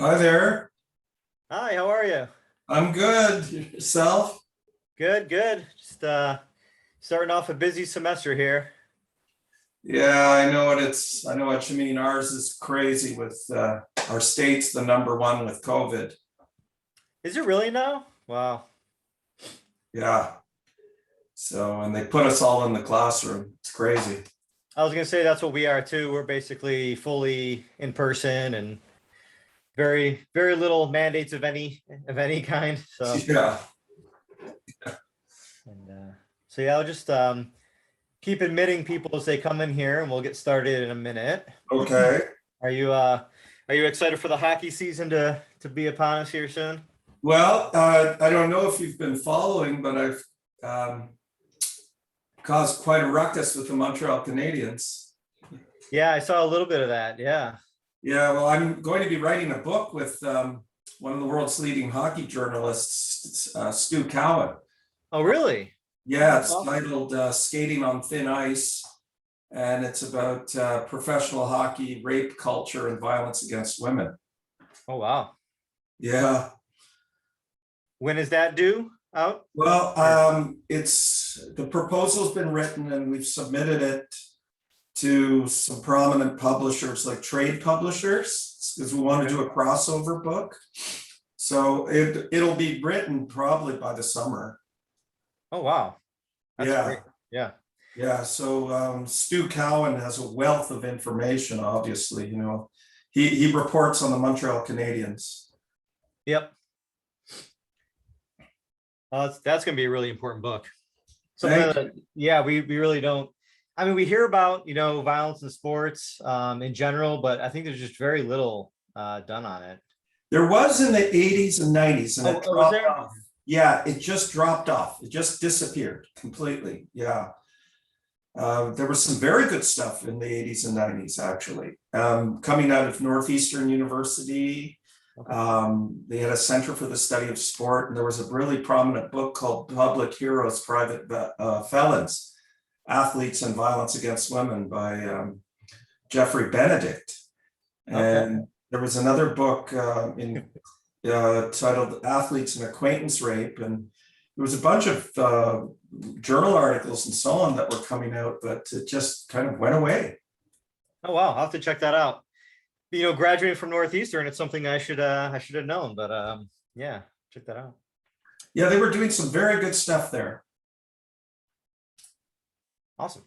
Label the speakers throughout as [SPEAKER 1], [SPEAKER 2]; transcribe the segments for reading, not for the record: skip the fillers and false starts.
[SPEAKER 1] Hi there.
[SPEAKER 2] Hi, how are you?
[SPEAKER 1] I'm good. Yourself?
[SPEAKER 2] Good, good. Just starting off a busy semester here.
[SPEAKER 1] Yeah, I know what I know what you mean. Ours is crazy with our state's the number one with COVID.
[SPEAKER 2] Is it really now? Wow.
[SPEAKER 1] Yeah. So, and they put us all in the classroom. It's crazy.
[SPEAKER 2] I was gonna say that's what we are too. We're basically fully in person and very little mandates of any kind. So
[SPEAKER 1] Yeah.
[SPEAKER 2] and so yeah, I'll just keep admitting people as they come in here and we'll get started in a minute.
[SPEAKER 1] Okay.
[SPEAKER 2] Are you uh are you excited for the hockey season to be upon us here soon?
[SPEAKER 1] Well, I don't know if you've been following, but I've um, caused quite a ruckus with the Montreal Canadiens.
[SPEAKER 2] Yeah, I saw a little bit of that. Yeah.
[SPEAKER 1] Yeah, well, I'm going to be writing a book with one of the world's leading hockey journalists, Stu Cowan.
[SPEAKER 2] Oh, really? Oh,
[SPEAKER 1] Yeah,
[SPEAKER 2] that's
[SPEAKER 1] it's
[SPEAKER 2] awesome.
[SPEAKER 1] titled Skating on Thin Ice, and it's about professional hockey, rape culture, and violence against women.
[SPEAKER 2] Oh, wow.
[SPEAKER 1] Yeah,
[SPEAKER 2] When is that due out?
[SPEAKER 1] well,
[SPEAKER 2] Or
[SPEAKER 1] it's the proposal's been written, and we've submitted it to some prominent publishers, like trade publishers, because we want to
[SPEAKER 2] okay.
[SPEAKER 1] do a crossover book. So it'll be written probably by the summer.
[SPEAKER 2] Oh, wow. That's great.
[SPEAKER 1] Yeah.
[SPEAKER 2] Yeah.
[SPEAKER 1] Yeah, so Stu Cowan has a wealth of information, obviously, He reports on the Montreal Canadiens.
[SPEAKER 2] Yep. That's going to be a really important book. Something
[SPEAKER 1] Thank
[SPEAKER 2] that, yeah, we really don't. I mean, we hear about, violence in sports in general, but I think there's just very little done on it.
[SPEAKER 1] There was in the 80s and 90s, and it
[SPEAKER 2] Oh, was
[SPEAKER 1] dropped
[SPEAKER 2] there?
[SPEAKER 1] off. Yeah, it just dropped off. It just disappeared completely. Yeah. There was some very good stuff in the 80s and 90s, actually. Coming out of Northeastern University,
[SPEAKER 2] Okay.
[SPEAKER 1] they had a Center for the Study of Sport, and there was a really prominent book called Public Heroes, Private Felons, Athletes and Violence Against Women by Jeffrey Benedict.
[SPEAKER 2] Okay.
[SPEAKER 1] And there was another book titled Athletes and Acquaintance Rape. And there was a bunch of journal articles and so on that were coming out, but it just kind of went away.
[SPEAKER 2] Oh, wow. I'll have to check that out. Graduating from Northeastern, it's something I should have known, but yeah, check that out.
[SPEAKER 1] Yeah, they were doing some very good stuff there.
[SPEAKER 2] Awesome.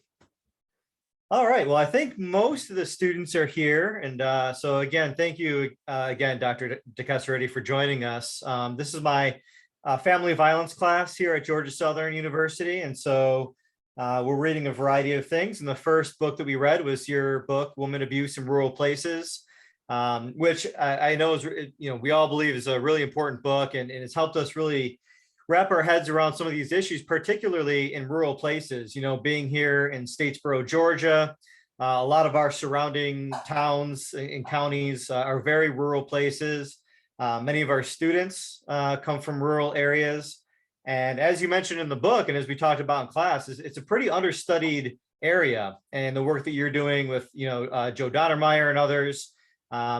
[SPEAKER 2] All right. Well, I think most of the students are here. And so again, thank you again, Dr. Dekeseredy, for joining us. This is my family violence class here at Georgia Southern University. And so we're reading a variety of things. And the first book that we read was your book, Woman Abuse in Rural Places, which I know is, we all believe is a really important book, and it's helped us really wrap our heads around some of these issues, particularly in rural places. Being here in Statesboro, Georgia, a lot of our surrounding towns and counties are very rural places. Many of our students come from rural areas. And as you mentioned in the book, and as we talked about in class, it's a pretty understudied area. And the work that you're doing with, Joe Donnermeyer and others,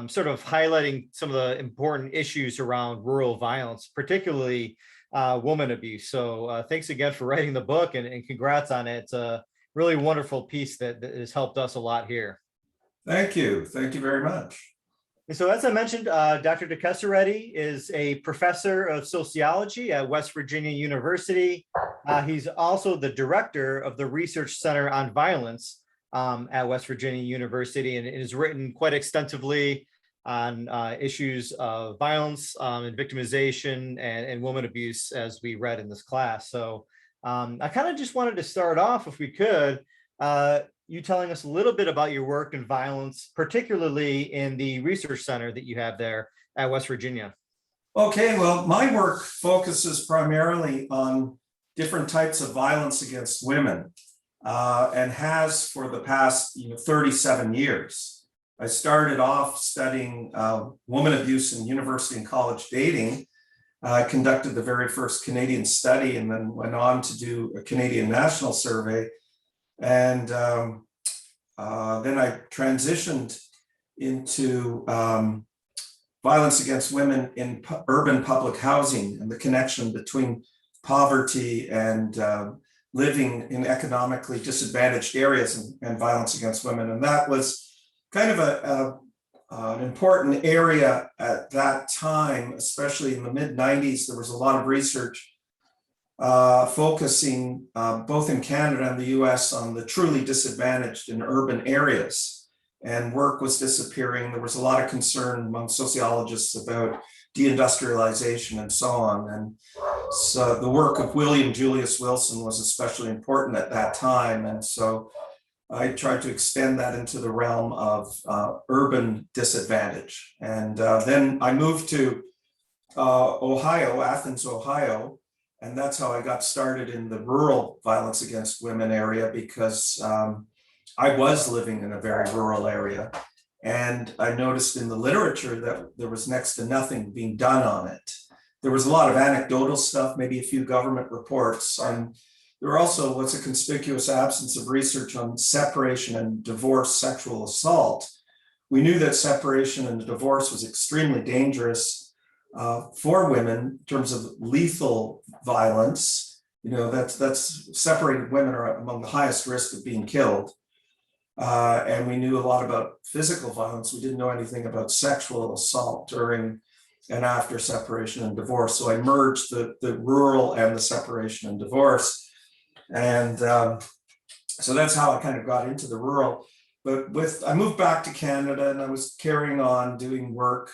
[SPEAKER 2] sort of highlighting some of the important issues around rural violence, particularly woman abuse. So thanks again for writing the book, and congrats on it. It's a really wonderful piece that has helped us a lot here.
[SPEAKER 1] Thank you. Thank you very much.
[SPEAKER 2] And so, as I mentioned, Dr. Dekeseredy is a professor of sociology at West Virginia University. He's also the director of the Research Center on Violence at West Virginia University, and has written quite extensively on issues of violence and victimization and woman abuse, as we read in this class. So I kind of just wanted to start off, if we could, you telling us a little bit about your work in violence, particularly in the research center that you have there at West Virginia.
[SPEAKER 1] Okay, well, my work focuses primarily on different types of violence against women, and has for the past 37 years. I started off studying woman abuse in university and college dating. I conducted the very first Canadian study, and then went on to do a Canadian national survey. And then I transitioned into violence against women in urban public housing and the connection between poverty and living in economically disadvantaged areas and violence against women. And that was kind of an important area at that time, especially in the mid-90s. There was a lot of research focusing both in Canada and the US on the truly disadvantaged in urban areas. And work was disappearing. There was a lot of concern among sociologists about deindustrialization and so on. And so the work of William Julius Wilson was especially important at that time. And so I tried to extend that into the realm of urban disadvantage. And then I moved to Ohio, Athens, Ohio. And that's how I got started in the rural violence against women area, because I was living in a very rural area. And I noticed in the literature that there was next to nothing being done on it. There was a lot of anecdotal stuff, maybe a few government reports. And there also was a conspicuous absence of research on separation and divorce sexual assault. We knew that separation and divorce was extremely dangerous for women in terms of lethal violence. You know, that's separated women are among the highest risk of being killed. And we knew a lot about physical violence. We didn't know anything about sexual assault during and after separation and divorce. So I merged the rural and the separation and divorce. And so that's how I kind of got into the rural. But I moved back to Canada, and I was carrying on doing work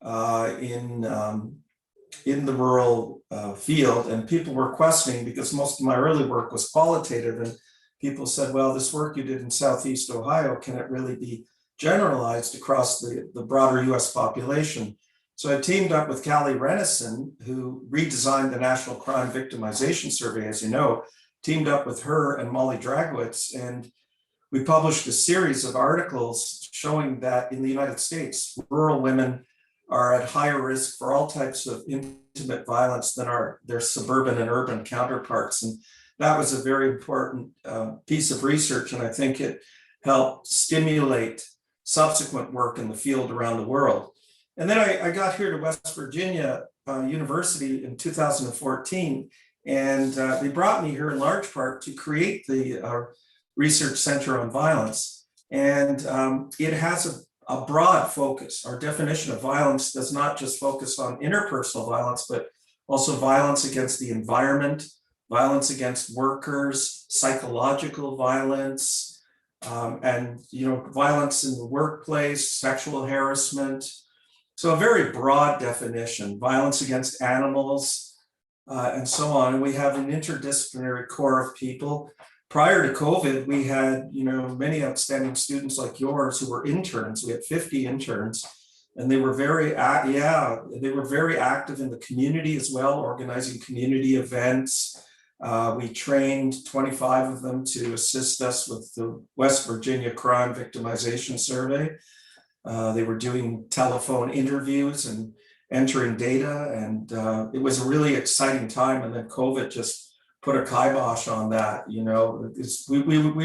[SPEAKER 1] in the rural field. And people were questioning, because most of my early work was qualitative, and people said, well, this work you did in Southeast Ohio, can it really be generalized across the broader US population? So I teamed up with Callie Renison, who redesigned the National Crime Victimization Survey, as you know, teamed up with her and Molly Dragwitz, and we published a series of articles showing that in the United States, rural women are at higher risk for all types of intimate violence than their suburban and urban counterparts. And that was a very important piece of research, and I think it helped stimulate subsequent work in the field around the world. And then I got here to West Virginia University in 2014, and they brought me here in large part to create the Research Center on Violence. And it has a broad focus. Our definition of violence does not just focus on interpersonal violence, but also violence against the environment, violence against workers, psychological violence, and violence in the workplace, sexual harassment. So a very broad definition, violence against animals, and so on. And we have an interdisciplinary core of people. Prior to COVID, we had many outstanding students like yours who were interns. We had 50 interns, and they were very active in the community as well, organizing community events. We trained 25 of them to assist us with the West Virginia Crime Victimization Survey. They were doing telephone interviews and entering data, and it was a really exciting time. And then COVID just put a kibosh on that. We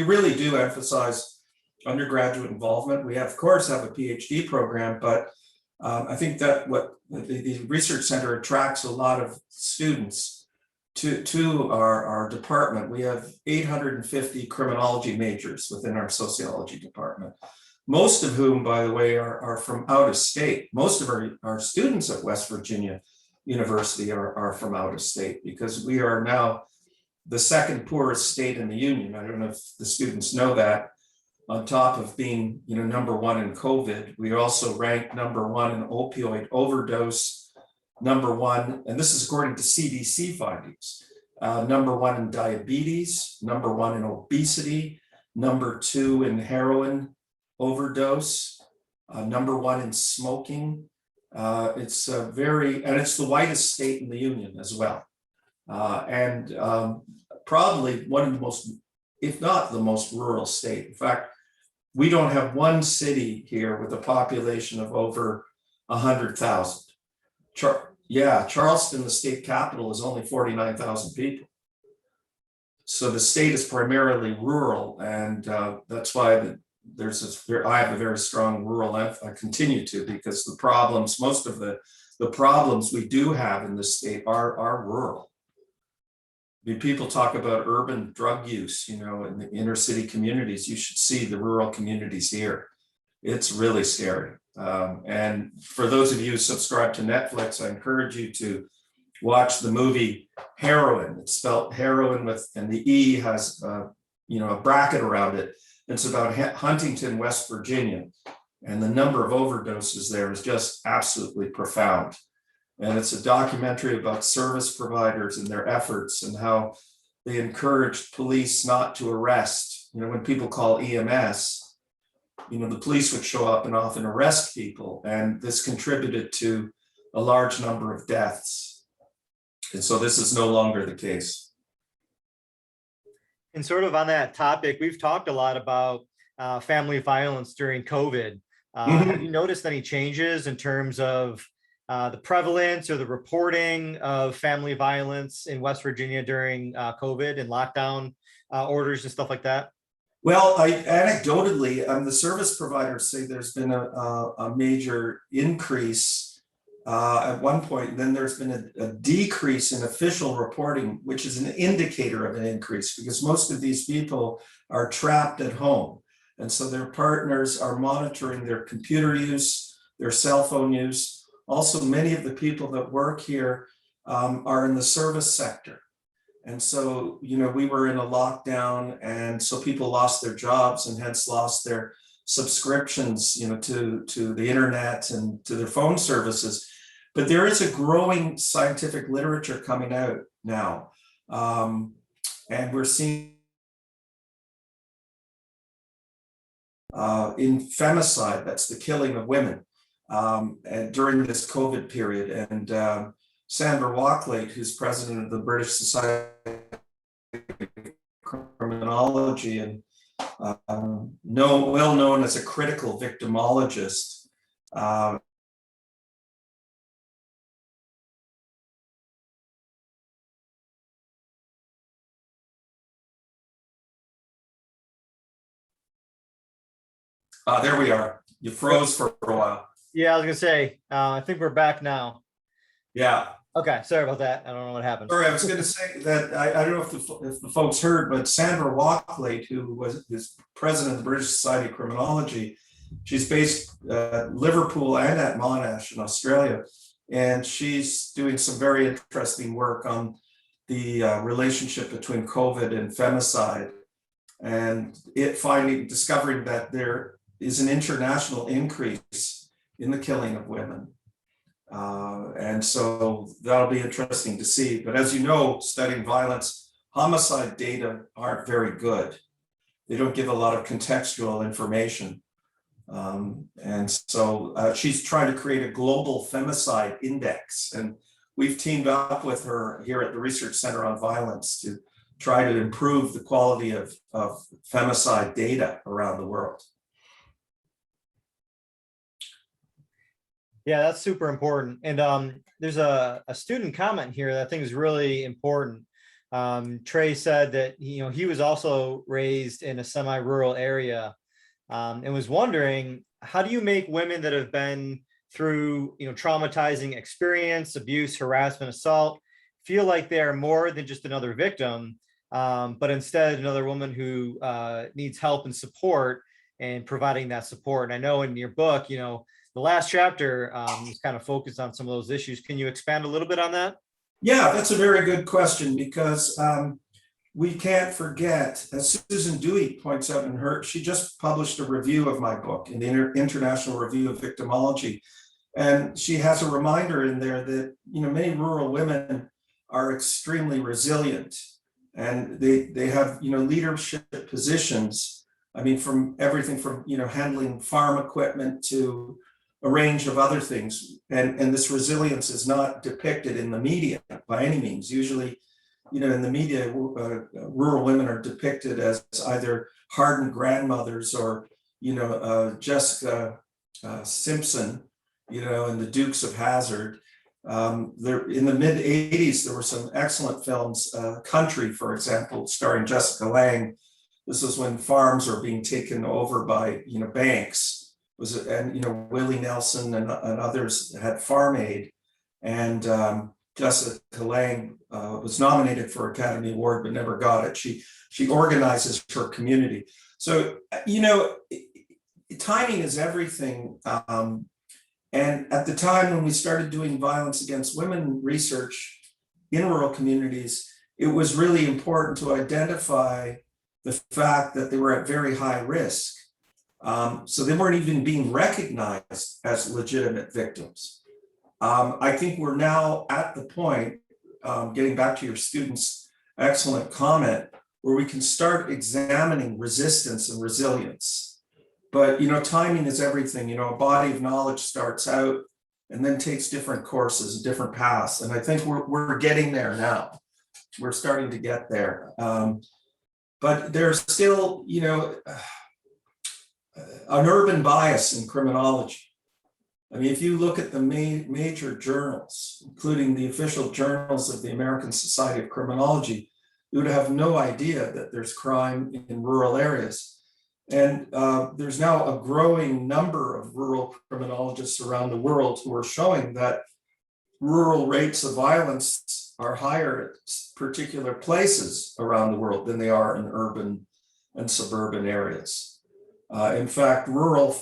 [SPEAKER 1] really do emphasize undergraduate involvement. We of course have a PhD program, but I think that what the Research Center attracts a lot of students to our department. We have 850 criminology majors within our sociology department, most of whom, by the way, are from out of state. Most of our students at West Virginia University are from out of state, because we are now the second poorest state in the union. I don't know if the students know that. On top of being number one in COVID, we also ranked number one in opioid overdose, number one, and this is according to CDC findings, number one in diabetes, number one in obesity, number two in heroin overdose, number one in smoking. It's and it's the whitest state in the union as well. And probably one of the most, if not the most rural state. In fact, we don't have one city here with a population of over 100,000. Charleston, the state capital, is only 49,000 people. So the state is primarily rural, and that's why I have a very strong rural, I continue to, because the problems, most of the problems we do have in this state are rural. I mean, people talk about urban drug use, in the inner city communities. You should see the rural communities here. It's really scary. And for those of you who subscribe to Netflix, I encourage you to watch the movie Heroin. It's spelled heroin and the E has, a bracket around it. It's about Huntington, West Virginia. And the number of overdoses there is just absolutely profound. And it's a documentary about service providers and their efforts and how they encouraged police not to arrest. When people call EMS, the police would show up and often arrest people. And this contributed to a large number of deaths. And so this is no longer the case.
[SPEAKER 2] And sort of on that topic, we've talked a lot about family violence during COVID. Have you noticed any changes in terms of the prevalence or the reporting of family violence in West Virginia during COVID and lockdown orders and stuff like that?
[SPEAKER 1] Well, anecdotally, the service providers say there's been a major increase at one point, and then there's been a decrease in official reporting, which is an indicator of an increase, because most of these people are trapped at home. And so their partners are monitoring their computer use, their cell phone use. Also, many of the people that work here are in the service sector. And so, we were in a lockdown, and so people lost their jobs and hence lost their subscriptions, to the internet and to their phone services. But there is a growing scientific literature coming out now. And we're seeing in femicide, that's the killing of women, and during this COVID period. And Sandra Wacklate, who's president of the British Society of Criminology and well known as a critical victimologist, there we are. You froze for a while.
[SPEAKER 2] Yeah, I was gonna say, I think we're back now.
[SPEAKER 1] Yeah.
[SPEAKER 2] Okay, sorry about that. I don't know what happened.
[SPEAKER 1] Sorry, I was going to say that I don't know if the folks heard, but Sandra Wacklate, who is president of the British Society of Criminology, she's based at Liverpool and at Monash in Australia, and she's doing some very interesting work on the relationship between COVID and femicide, and discovering that there is an international increase in the killing of women. And so that'll be interesting to see. But as you know, studying violence, homicide data aren't very good. They don't give a lot of contextual information. And so she's trying to create a global femicide index. And we've teamed up with her here at the Research Center on Violence to try to improve the quality of femicide data around the world.
[SPEAKER 2] Yeah, that's super important. And there's a student comment here that I think is really important. Trey said that he was also raised in a semi-rural area, and was wondering, how do you make women that have been through traumatizing experience, abuse, harassment, assault, feel like they are more than just another victim, but instead another woman who needs help and support, and providing that support? And I know in your book, the last chapter is kind of focused on some of those issues. Can you expand a little bit on that?
[SPEAKER 1] Yeah, that's a very good question, because we can't forget, as Susan Dewey points out she just published a review of my book in the International Review of Victimology. And she has a reminder in there that, many rural women are extremely resilient, and they have, leadership positions. I mean, from everything from, handling farm equipment to a range of other things. And this resilience is not depicted in the media by any means. Usually, in the media, rural women are depicted as either hardened grandmothers or, Jessica Simpson, and the Dukes of Hazzard. There, in the mid 80s, there were some excellent films, Country, for example, starring Jessica Lange, This was when farms were being taken over by, banks. And Willie Nelson and others had Farm Aid, and Jessica Lange was nominated for Academy Award but never got it. She organizes her community. So timing is everything. And at the time when we started doing violence against women research in rural communities, it was really important to identify the fact that they were at very high risk. So they weren't even being recognized as legitimate victims. I think we're now at the point, getting back to your student's excellent comment, where we can start examining resistance and resilience. But timing is everything. A body of knowledge starts out and then takes different courses, different paths. And I think we're getting there now. We're starting to get there. But there's still, an urban bias in criminology. I mean, if you look at the major journals, including the official journals of the American Society of Criminology, you would have no idea that there's crime in rural areas. And there's now a growing number of rural criminologists around the world who are showing that rural rates of violence are higher at particular places around the world than they are in urban and suburban areas. In fact, rural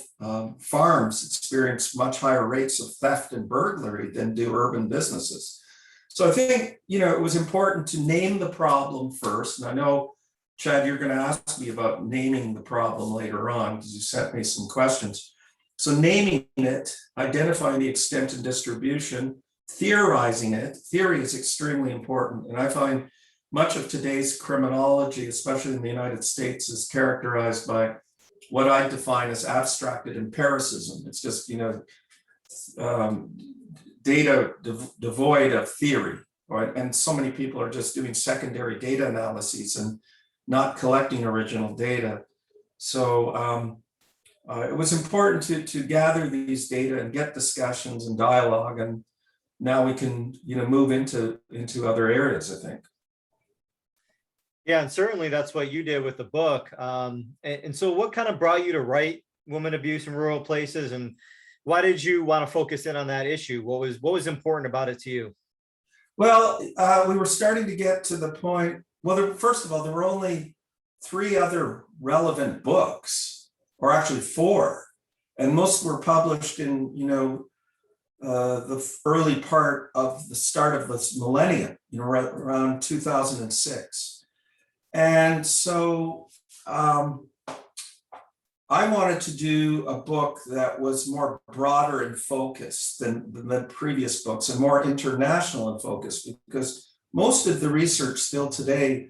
[SPEAKER 1] farms experience much higher rates of theft and burglary than do urban businesses. So I think, it was important to name the problem first. And I know, Chad, you're going to ask me about naming the problem later on because you sent me some questions. So naming it, identifying the extent and distribution, theorizing it. Theory is extremely important. And I find much of today's criminology, especially in the United States, is characterized by what I define as abstracted empiricism. It's just, data devoid of theory, right? And so many people are just doing secondary data analyses and not collecting original data. So it was important to gather these data and get discussions and dialogue, and now we can move into other areas, I think.
[SPEAKER 2] Yeah, and certainly that's what you did with the book. And so what kind of brought you to write Women Abuse in Rural Places, and why did you want to focus in on that issue? What was important about it to you?
[SPEAKER 1] Well, we were starting to get to the point. Well, first of all, there were only 3 other relevant books, or actually 4, and most were published in the early part of the start of this millennium, around 2006. And so I wanted to do a book that was more broader in focus than the previous books, and more international in focus, because most of the research still today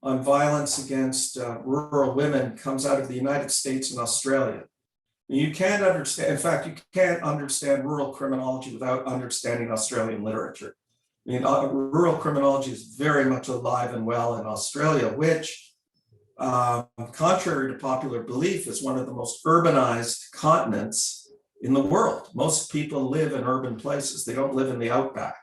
[SPEAKER 1] on violence against rural women comes out of the United States and Australia. You can't understand, in fact, you can't understand rural criminology without understanding Australian literature. I mean, rural criminology is very much alive and well in Australia, which, contrary to popular belief, is one of the most urbanized continents in the world. Most people live in urban places. They don't live in the outback.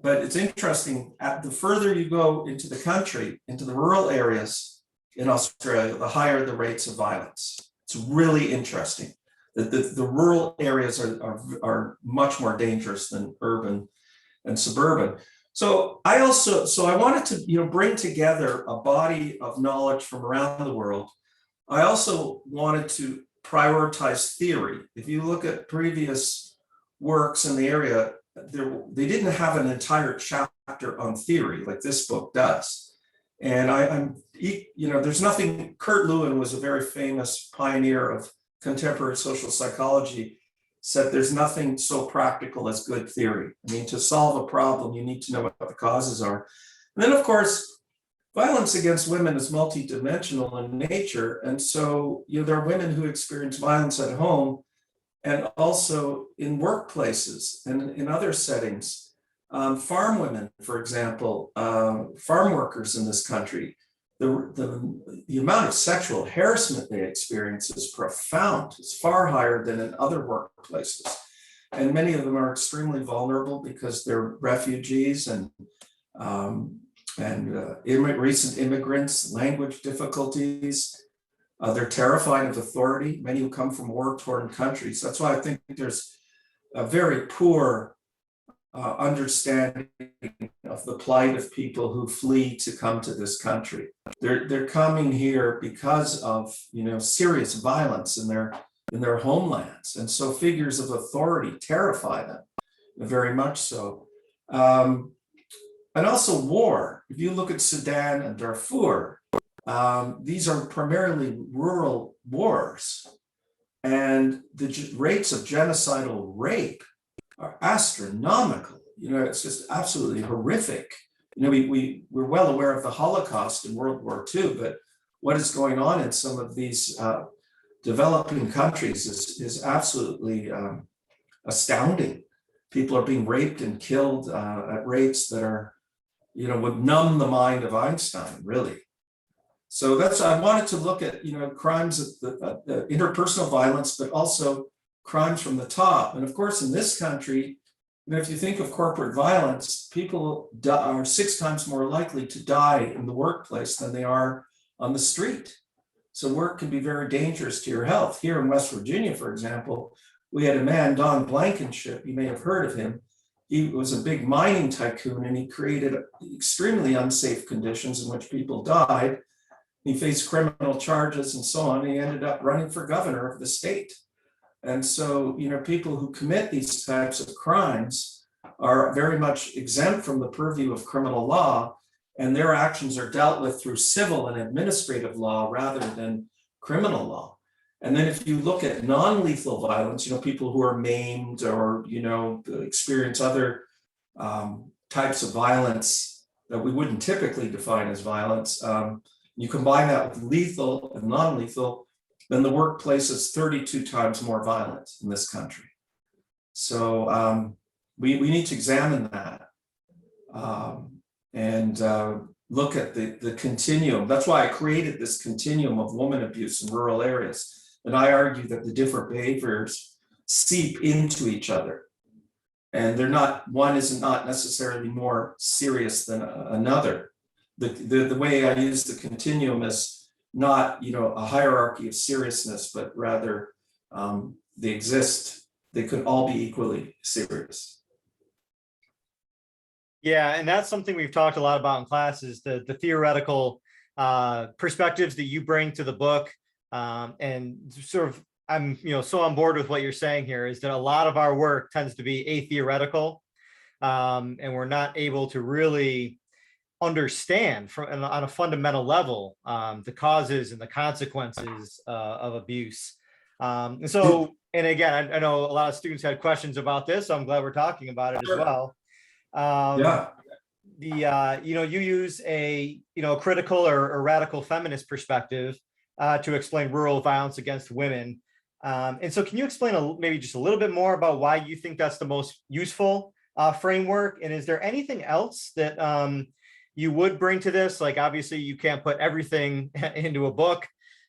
[SPEAKER 1] But it's interesting, the further you go into the country, into the rural areas in Australia, the higher the rates of violence. It's really interesting that the rural areas are much more dangerous than urban and suburban. So I wanted to bring together a body of knowledge from around the world. I also wanted to prioritize theory. If you look at previous works in the area, they didn't have an entire chapter on theory like this book does. And there's nothing. Kurt Lewin was a very famous pioneer of contemporary social psychology, said there's nothing so practical as good theory. I mean, to solve a problem, you need to know what the causes are. And then, of course, violence against women is multidimensional in nature. And so, there are women who experience violence at home and also in workplaces and in other settings. Farm women, for example, farm workers in this country, the amount of sexual harassment they experience is profound. It's far higher than in other workplaces. And many of them are extremely vulnerable because they're refugees and and recent immigrants, language difficulties. They're terrified of authority, many who come from war-torn countries. That's why I think there's a very poor understanding of the plight of people who flee to come to this country. They're coming here because of serious violence in their homelands, and so figures of authority terrify them very much so. And also war. If you look at Sudan and Darfur, these are primarily rural wars, and the rates of genocidal rape are astronomical. It's just absolutely horrific. We're well aware of the Holocaust in World War II, but what is going on in some of these developing countries is absolutely astounding. People are being raped and killed at rates that are, would numb the mind of Einstein, really. So I wanted to look at, crimes of the interpersonal violence, but also crimes from the top. And of course, in this country, if you think of corporate violence, people are 6 times more likely to die in the workplace than they are on the street. So work can be very dangerous to your health. Here in West Virginia, for example, we had a man, Don Blankenship, you may have heard of him. He was a big mining tycoon, and he created extremely unsafe conditions in which people died. He faced criminal charges and so on. He ended up running for governor of the state. And so, people who commit these types of crimes are very much exempt from the purview of criminal law, and their actions are dealt with through civil and administrative law rather than criminal law. And then if you look at non-lethal violence, people who are maimed or, experience other types of violence that we wouldn't typically define as violence, you combine that with lethal and non-lethal, then the workplace is 32 times more violent in this country. So we need to examine that and look at the continuum. That's why I created this continuum of woman abuse in rural areas. And I argue that the different behaviors seep into each other. And one is not necessarily more serious than another. The way I use the continuum is not, a hierarchy of seriousness, but rather they could all be equally serious.
[SPEAKER 2] Yeah, and that's something we've talked a lot about in classes, the theoretical perspectives that you bring to the book. And sort of, I'm so on board with what you're saying here, is that a lot of our work tends to be atheoretical, and we're not able to really understand on a fundamental level the causes and the consequences of abuse. And again, I know a lot of students had questions about this, so I'm glad we're talking about it as well. You use a critical or radical feminist perspective to explain rural violence against women. And so can you explain maybe just a little bit more about why you think that's the most useful framework? And is there anything else that you would bring to this? Like, obviously you can't put everything into a book.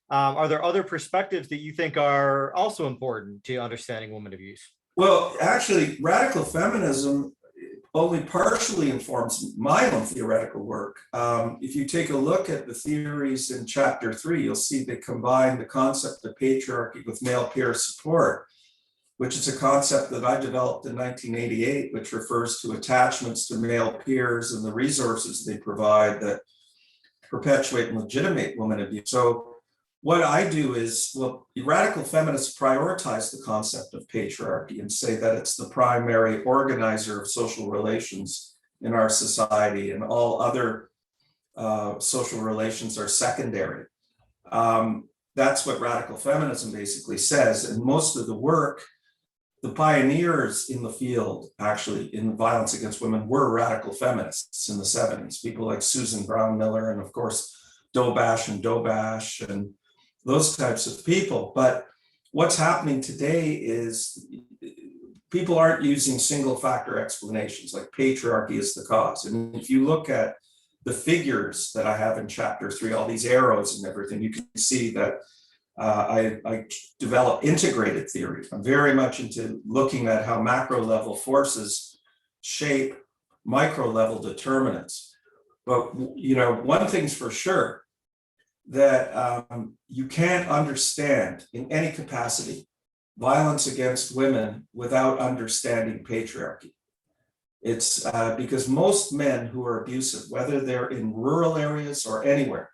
[SPEAKER 2] Are there other perspectives that you think are also important to understanding women abuse?
[SPEAKER 1] Well, actually, radical feminism only partially informs my own theoretical work. If you take a look at the theories in chapter 3, you'll see they combine the concept of patriarchy with male peer support, which is a concept that I developed in 1988, which refers to attachments to male peers and the resources they provide that perpetuate and legitimate women abuse. So what I do is, radical feminists prioritize the concept of patriarchy and say that it's the primary organizer of social relations in our society, and all other social relations are secondary. That's what radical feminism basically says. And most of the work, the pioneers in the field, actually, in violence against women, were radical feminists in the 70s. People like Susan Brown Miller, and of course, Dobash and those types of people. But what's happening today is people aren't using single factor explanations like patriarchy is the cause. And if you look at the figures that I have in chapter 3, all these arrows and everything, you can see that I develop integrated theory. I'm very much into looking at how macro level forces shape micro level determinants. But, one thing's for sure, that you can't understand in any capacity violence against women without understanding patriarchy. It's because most men who are abusive, whether they're in rural areas or anywhere,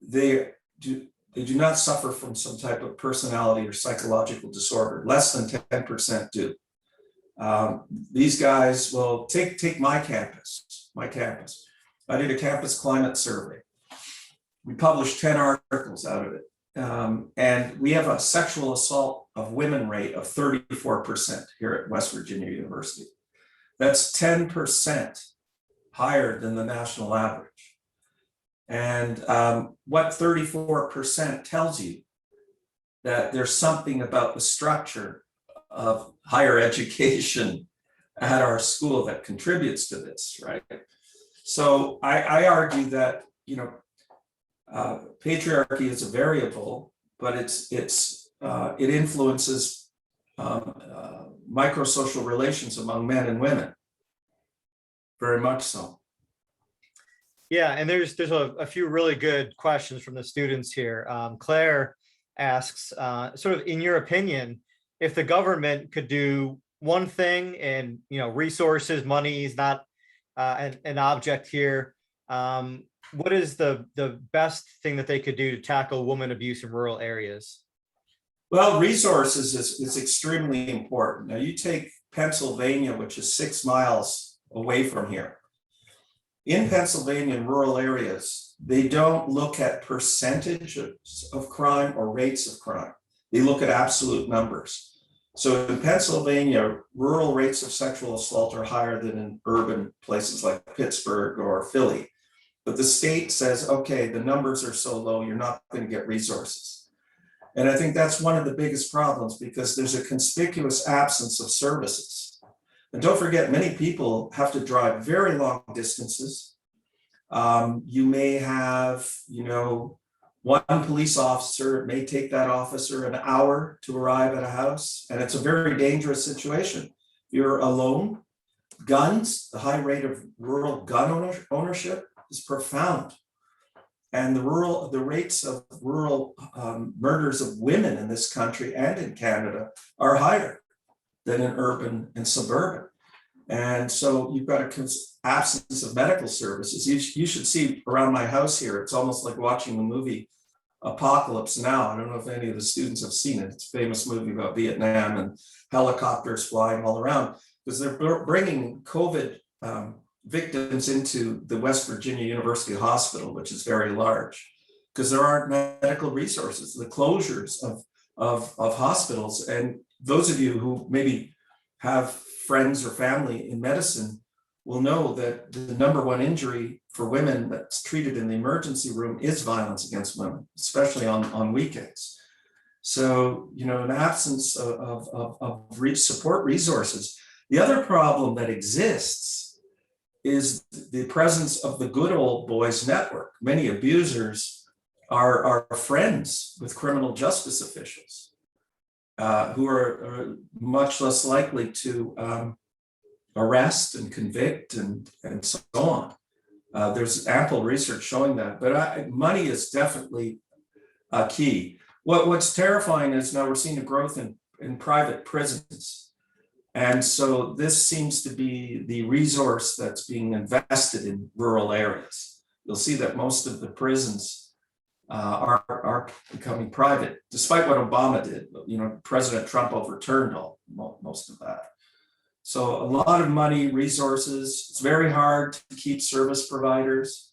[SPEAKER 1] they do not suffer from some type of personality or psychological disorder. Less than 10% do. These guys will take my campus. I did a campus climate survey. We published 10 articles out of it. And we have a sexual assault of women rate of 34% here at West Virginia University. That's 10% higher than the national average. And what 34% tells you, that there's something about the structure of higher education at our school that contributes to this, right? So I argue that, patriarchy is a variable, but it influences microsocial relations among men and women, very much so.
[SPEAKER 2] Yeah, and there's a few really good questions from the students here. Claire asks, sort of in your opinion, if the government could do one thing, and resources, money is not an object here, what is the best thing that they could do to tackle women abuse in rural areas?
[SPEAKER 1] Well, resources is extremely important. Now, you take Pennsylvania, which is 6 miles away from here. In Pennsylvania, in rural areas, they don't look at percentages of crime or rates of crime. They look at absolute numbers. So in Pennsylvania, rural rates of sexual assault are higher than in urban places like Pittsburgh or Philly. But the state says, okay, the numbers are so low, you're not going to get resources. And I think that's one of the biggest problems, because there's a conspicuous absence of services. And don't forget, many people have to drive very long distances. You may have, one police officer, it may take that officer an hour to arrive at a house, and it's a very dangerous situation. You're alone. Guns, the high rate of rural gun ownership is profound. And the rates of rural murders of women in this country and in Canada are higher than in urban and suburban. And so you've got an absence of medical services. You should see around my house here, it's almost like watching the movie Apocalypse Now. I don't know if any of the students have seen it. It's a famous movie about Vietnam and helicopters flying all around, because they're bringing COVID victims into the West Virginia University Hospital, which is very large, because there aren't medical resources, the closures of hospitals. And those of you who maybe have friends or family in medicine will know that the number one injury for women that's treated in the emergency room is violence against women, especially on weekends. So, an absence of support resources. The other problem that exists is the presence of the good old boys network. Many abusers are friends with criminal justice officials, who are much less likely to arrest and convict and so on. There's ample research showing that, but money is definitely a key. What's terrifying is now we're seeing a growth in private prisons. And so this seems to be the resource that's being invested in rural areas. You'll see that most of the prisons are becoming private, despite what Obama did. President Trump overturned most of that. So a lot of money, resources. It's very hard to keep service providers.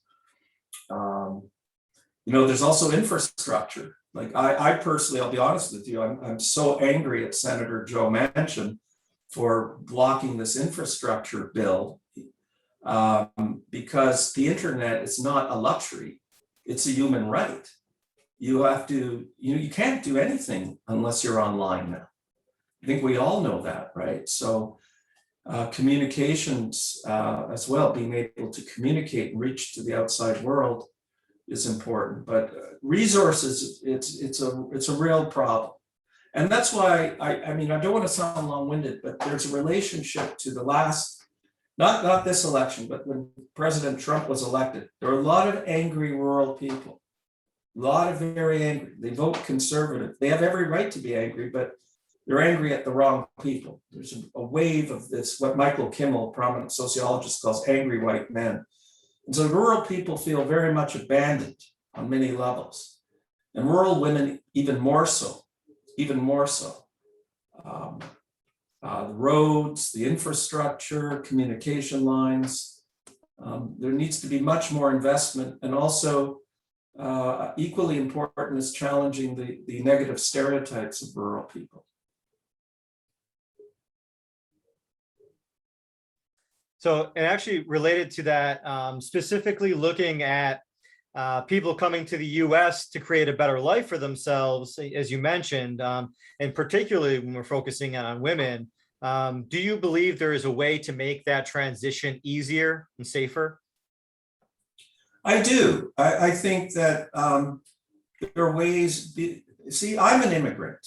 [SPEAKER 1] There's also infrastructure. Like I personally, I'll be honest with you, I'm so angry at Senator Joe Manchin for blocking this infrastructure bill, because the internet is not a luxury, it's a human right. You have to, you can't do anything unless you're online now. I think we all know that, right? So communications as well, being able to communicate and reach to the outside world is important, but resources, it's a real problem. And that's why I don't want to sound long-winded, but there's a relationship to the last not this election, but when President Trump was elected, there were a lot of angry rural people. A lot of very angry. They vote conservative. They have every right to be angry, but they're angry at the wrong people. There's a wave of this, what Michael Kimmel, a prominent sociologist, calls angry white men. And so rural people feel very much abandoned on many levels. And rural women even more so, even more so. The roads, the infrastructure, communication lines. There needs to be much more investment, and also equally important is challenging the negative stereotypes of rural people.
[SPEAKER 2] So, and actually related to that, specifically looking at people coming to the US to create a better life for themselves, as you mentioned, and particularly when we're focusing on women, do you believe there is a way to make that transition easier and safer?
[SPEAKER 1] I do. I think that there are ways. See, I'm an immigrant.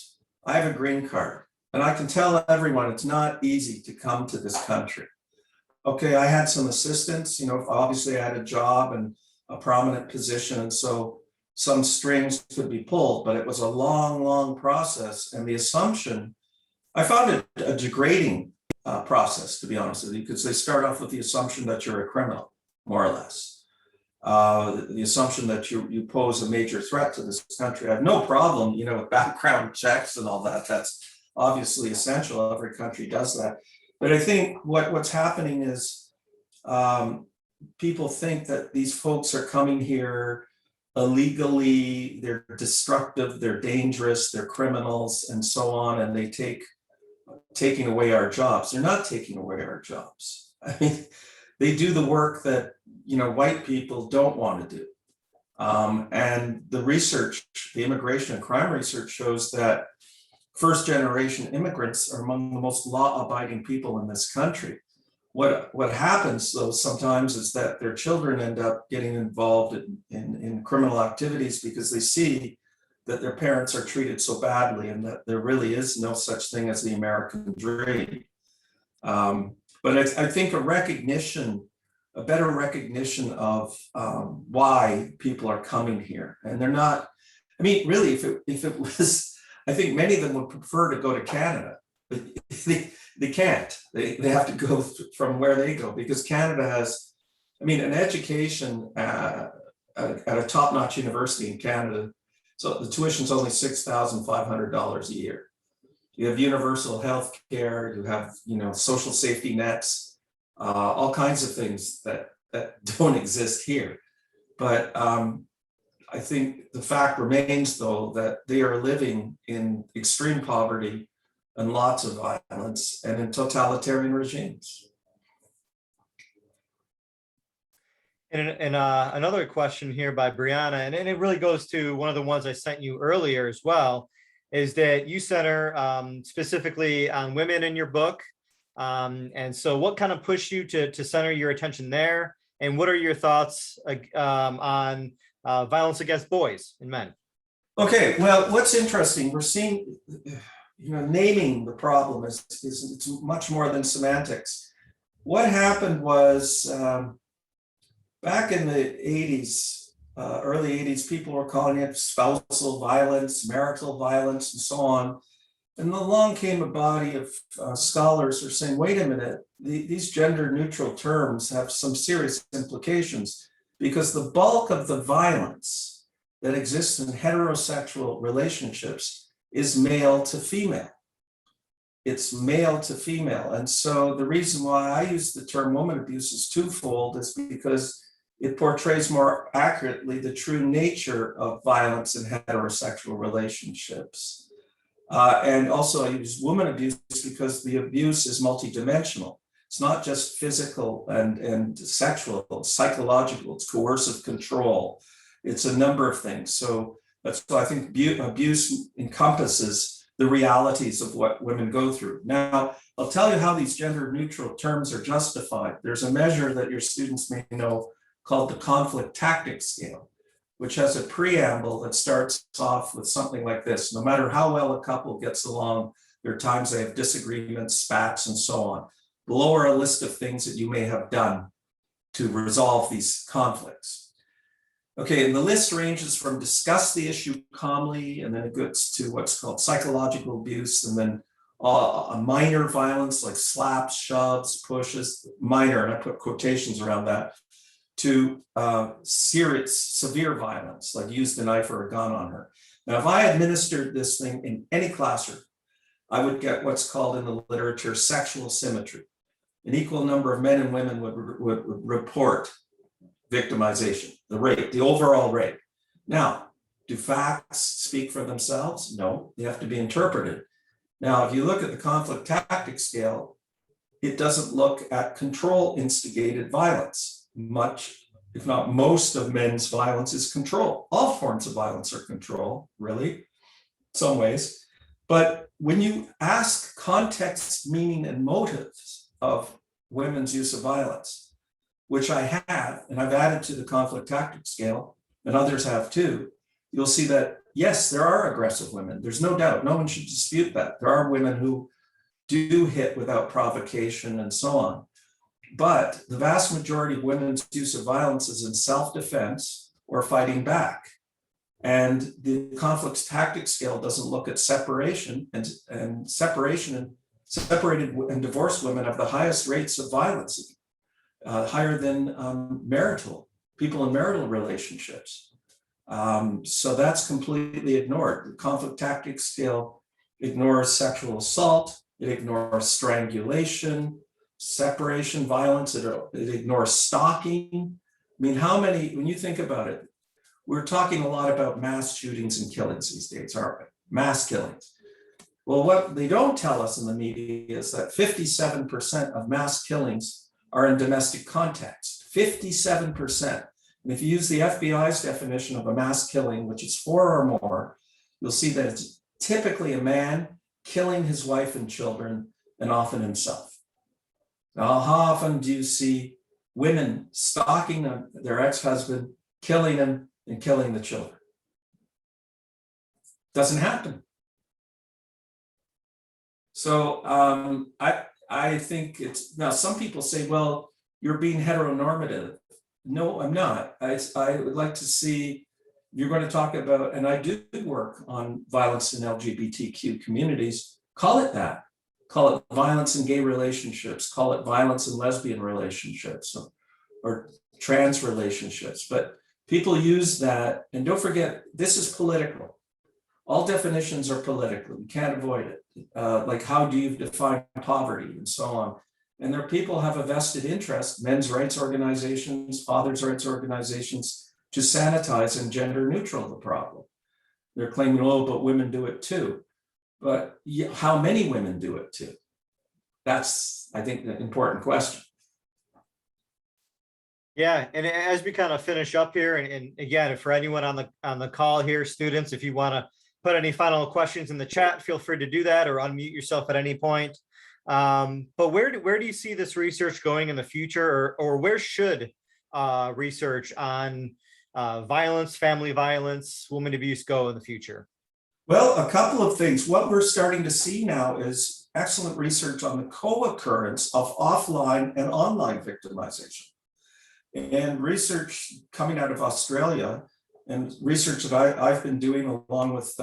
[SPEAKER 1] I have a green card, and I can tell everyone it's not easy to come to this country. Okay, I had some assistance, obviously I had a job and a prominent position, and so some strings could be pulled, but it was a long, long process. And the assumption, I found it a degrading process, to be honest with you, because they start off with the assumption that you're a criminal, more or less. The assumption that you pose a major threat to this country. I have no problem, with background checks and all that. That's obviously essential. Every country does that. But I think what's happening is people think that these folks are coming here illegally, they're destructive, they're dangerous, they're criminals, and so on, and they taking away our jobs. They're not taking away our jobs. I mean, they do the work that white people don't want to do. And the research, the immigration and crime research, shows that first generation immigrants are among the most law-abiding people in this country. What happens though sometimes is that their children end up getting involved in criminal activities because they see that their parents are treated so badly and that there really is no such thing as the American dream. But I think a better recognition of why people are coming here. And they're not, really, if it was, I think many of them would prefer to go to Canada, but they can't. They have to go from where they go, because Canada has, an education at a top-notch university in Canada. So the tuition is only $6,500 a year. You have universal health care, you have social safety nets, all kinds of things that don't exist here. But I think the fact remains, though, that they are living in extreme poverty and lots of violence and in totalitarian regimes.
[SPEAKER 2] And another question here by Brianna, and it really goes to one of the ones I sent you earlier as well, is that you center specifically on women in your book. And so what kind of pushed you to center your attention there? And what are your thoughts on violence against boys and men? Okay,
[SPEAKER 1] well, what's interesting, we're seeing, naming the problem is it's much more than semantics. What happened was back in the 80s, early 80s, people were calling it spousal violence, marital violence, and so on. And along came a body of scholars who are saying, wait a minute, these gender neutral terms have some serious implications, because the bulk of the violence that exists in heterosexual relationships is male to female. It's male to female. And so the reason why I use the term woman abuse is twofold, is because it portrays more accurately the true nature of violence in heterosexual relationships. And also I use woman abuse because the abuse is multidimensional. It's not just physical and sexual, it's psychological, it's coercive control. It's a number of things. So that's why I think abuse encompasses the realities of what women go through. Now, I'll tell you how these gender neutral terms are justified. There's a measure that your students may know called the conflict tactics scale, which has a preamble that starts off with something like this: no matter how well a couple gets along, there are times they have disagreements, spats, and so on. below are a list of things that you may have done to resolve these conflicts. Okay, and the list ranges from discuss the issue calmly, and then it goes to what's called psychological abuse, and then a minor violence like slaps, shoves, pushes, minor, and I put quotations around that, to serious, severe violence, like used a knife or a gun on her. Now, if I administered this thing in any classroom, I would get what's called in the literature sexual symmetry. An equal number of men and women would report victimization, the rate, the overall rate. Now, do facts speak for themselves? No, they have to be interpreted. Now, if you look at the conflict tactics scale, it doesn't look at control instigated violence. Much, if not most, of men's violence is control. All forms of violence are control, really, some ways. But when you ask context, meaning, and motives of women's use of violence, which I have, and I've added to the conflict tactics scale, and others have too, you'll see that, yes, there are aggressive women. There's no doubt. No one should dispute that. There are women who do hit without provocation and so on. But the vast majority of women's use of violence is in self-defense or fighting back. And the conflict tactics scale doesn't look at separation, and separated and divorced women have the highest rates of violence, higher than people in marital relationships. So that's completely ignored. The conflict tactics scale ignores sexual assault, it ignores strangulation, separation, violence, it ignores stalking. I mean, how many, when you think about it, we're talking a lot about mass shootings and killings these days, aren't we? Mass killings. Well, what they don't tell us in the media is that 57% of mass killings are in domestic context, 57%. And if you use the FBI's definition of a mass killing, which is 4 or more, you'll see that it's typically a man killing his wife and children, and often himself. Now, how often do you see women stalking their ex-husband, killing him, and killing the children? Doesn't happen. So I think it's, now some people say, well, you're being heteronormative. No, I'm not. I would like to see, you're going to talk about, and I do work on violence in LGBTQ communities, call it that. Call it violence in gay relationships, call it violence in lesbian relationships, or trans relationships. But people use that, and don't forget, this is political. All definitions are political, you can't avoid it. Like, how do you define poverty and so on? And there are people who have a vested interest, men's rights organizations, fathers' rights organizations, to sanitize and gender neutral the problem. They're claiming, oh, but women do it too. But how many women do it too? That's, I think, the important question.
[SPEAKER 2] Yeah, and as we kind of finish up here, and again, for anyone on the call here, students, if you want to put any final questions in the chat, feel free to do that, or unmute yourself at any point. But where do you see this research going in the future, or where should research on violence, family violence, women abuse go in the future?
[SPEAKER 1] Well, a couple of things. What we're starting to see now is excellent research on the co-occurrence of offline and online victimization. And research coming out of Australia, and research that I've been doing along with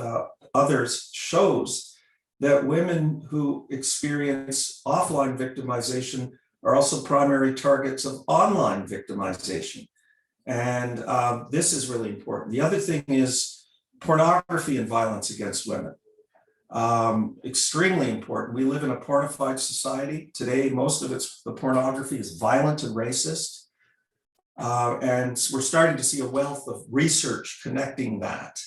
[SPEAKER 1] others, shows that women who experience offline victimization are also primary targets of online victimization. And this is really important. The other thing is pornography and violence against women. Extremely important. We live in a pornified society. Today, most of the pornography is violent and racist. And we're starting to see a wealth of research connecting that,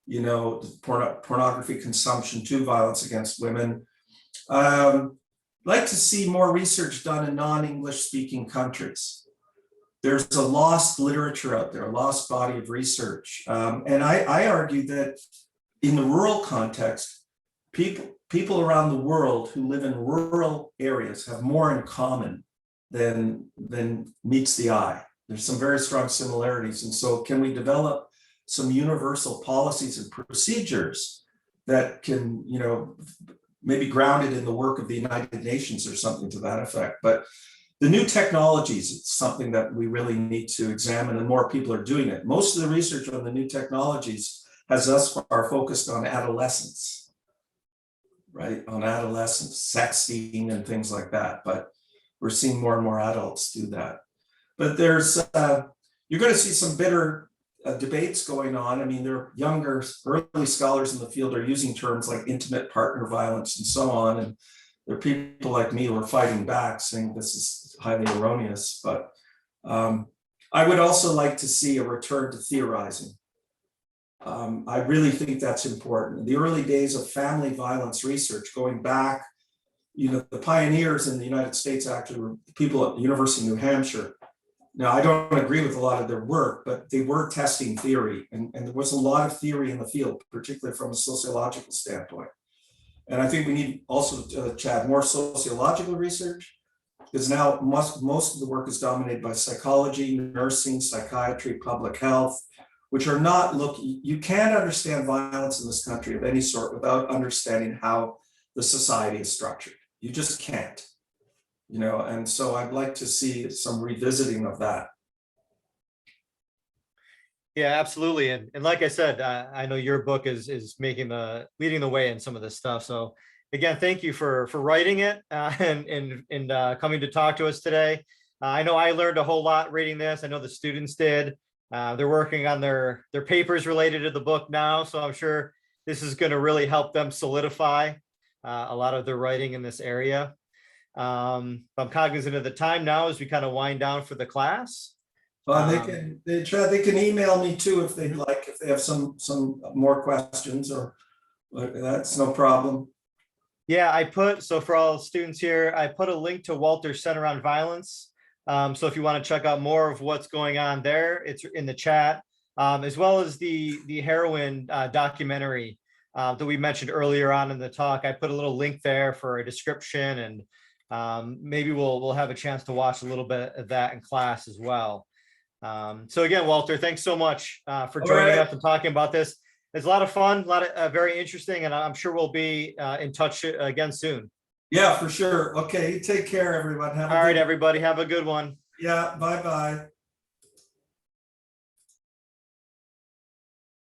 [SPEAKER 1] you know, pornography consumption to violence against women. Like to see more research done in non-English speaking countries. There's a lost literature out there, a lost body of research. And I argue that in the rural context, people around the world who live in rural areas have more in common than meets the eye. There's some very strong similarities. And so can we develop some universal policies and procedures that can, you know, maybe grounded in the work of the United Nations or something to that effect. But the new technologies, it's something that we really need to examine, and more people are doing it. Most of the research on the new technologies has thus far focused on adolescence, right? On adolescence, sexting and things like that. But we're seeing more and more adults do that. But there's, you're going to see some bitter debates going on. I mean, there are younger, early scholars in the field are using terms like intimate partner violence and so on. And there are people like me who are fighting back, saying this is highly erroneous. But I would also like to see a return to theorizing. I really think that's important. The early days of family violence research, going back, you know, the pioneers in the United States actually were people at the University of New Hampshire. Now, I don't agree with a lot of their work, but they were testing theory, and there was a lot of theory in the field, particularly from a sociological standpoint. And I think we need also, Chad, more sociological research, because now most of the work is dominated by psychology, nursing, psychiatry, public health, which are not looking, you can't understand violence in this country of any sort without understanding how the society is structured. You just can't. You know, and so I'd like to see some revisiting of that.
[SPEAKER 2] Yeah, absolutely. And like I said, I know your book is leading the way in some of this stuff. So again, thank you for writing it and coming to talk to us today. I know I learned a whole lot reading this. I know the students did. They're working on their papers related to the book now, so I'm sure this is going to really help them solidify a lot of their writing in this area. I'm cognizant of the time now as we kind of wind down for the class.
[SPEAKER 1] They can email me too if they'd like, if they have some more questions, or that's no problem.
[SPEAKER 2] Yeah, so for all students here, I put a link to Walter's Center on Violence. So if you want to check out more of what's going on there, it's in the chat, as well as the heroin documentary that we mentioned earlier on in the talk. I put a little link there for a description, and maybe we'll have a chance to watch a little bit of that in class as well. So again, Walter, thanks so much for joining us and talking about this. It's a lot of fun, a lot of very interesting, and I'm sure we'll be in touch again soon.
[SPEAKER 1] Yeah, for sure. Okay, take care, everyone.
[SPEAKER 2] All right, everybody, have a good one.
[SPEAKER 1] Yeah, bye-bye.